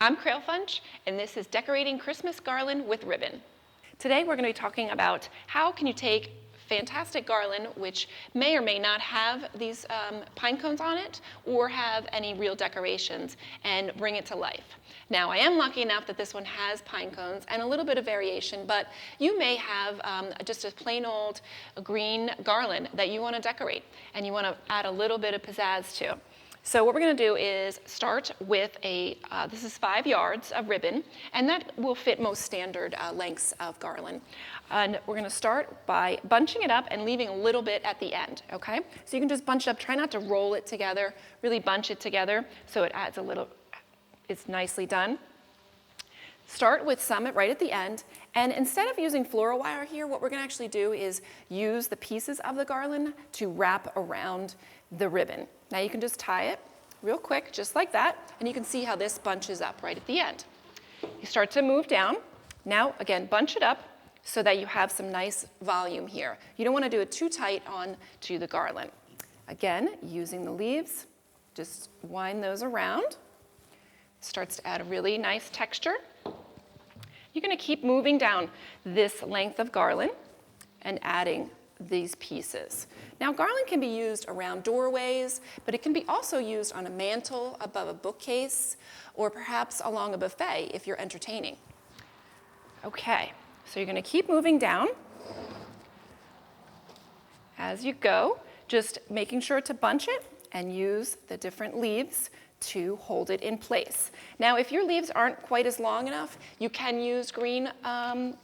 I'm Krayl Funch, and this is Decorating Christmas Garland with Ribbon. Today we're going to be talking about how can you take fantastic garland, which may or may not have these pine cones on it or have any real decorations, and bring it to life. Now, I am lucky enough that this one has pine cones and a little bit of variation, but you may have just a plain old green garland that you want to decorate, and you want to add a little bit of pizzazz to. So what we're going to do is start with this is 5 yards of ribbon, and that will fit most standard lengths of garland. And we're going to start by bunching it up and leaving a little bit at the end, okay? So you can just bunch it up, try not to roll it together, really bunch it together so it adds a little, it's nicely done. Start with some right at the end, and instead of using floral wire here, what we're going to actually do is use the pieces of the garland to wrap around the ribbon. Now you can just tie it real quick, just like that, and you can see how this bunches up right at the end. You start to move down. Now, again, bunch it up so that you have some nice volume here. You don't want to do it too tight onto the garland. Again, using the leaves, just wind those around. Starts to add a really nice texture. You're going to keep moving down this length of garland and adding these pieces. Now, garland can be used around doorways, but it can be also used on a mantle, above a bookcase, or perhaps along a buffet if you're entertaining. Okay, so you're going to keep moving down as you go, just making sure to bunch it and use the different leaves to hold it in place. Now, if your leaves aren't quite as long enough, you can use green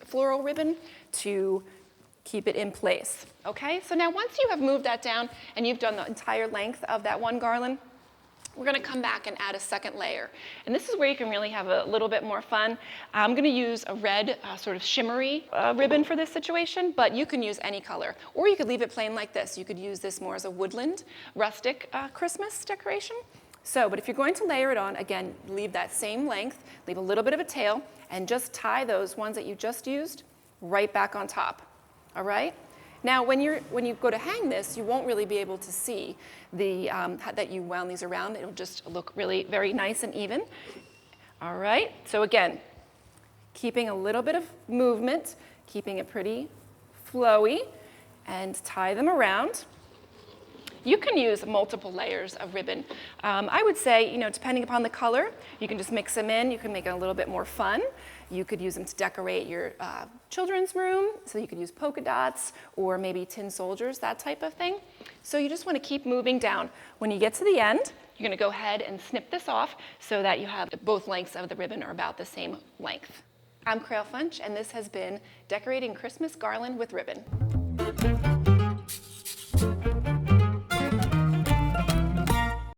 floral ribbon to keep it in place, okay? So now once you have moved that down and you've done the entire length of that one garland, we're gonna come back and add a second layer. And this is where you can really have a little bit more fun. I'm gonna use a red sort of shimmery ribbon for this situation, but you can use any color. Or you could leave it plain like this. You could use this more as a woodland, rustic Christmas decoration. So, but if you're going to layer it on, again, leave that same length, leave a little bit of a tail, and just tie those ones that you just used right back on top. All right? Now, when you go to hang this, you won't really be able to see that you wound these around. It'll just look really very nice and even. All right? So again, keeping a little bit of movement, keeping it pretty flowy, and tie them around. You can use multiple layers of ribbon. I would say, depending upon the color, you can just mix them in. You can make it a little bit more fun. You could use them to decorate your children's room, so you could use polka dots or maybe tin soldiers, that type of thing. So you just want to keep moving down. When you get to the end, you're going to go ahead and snip this off so that you have both lengths of the ribbon are about the same length. I'm Krayl Funch, and this has been Decorating Christmas Garland with Ribbon.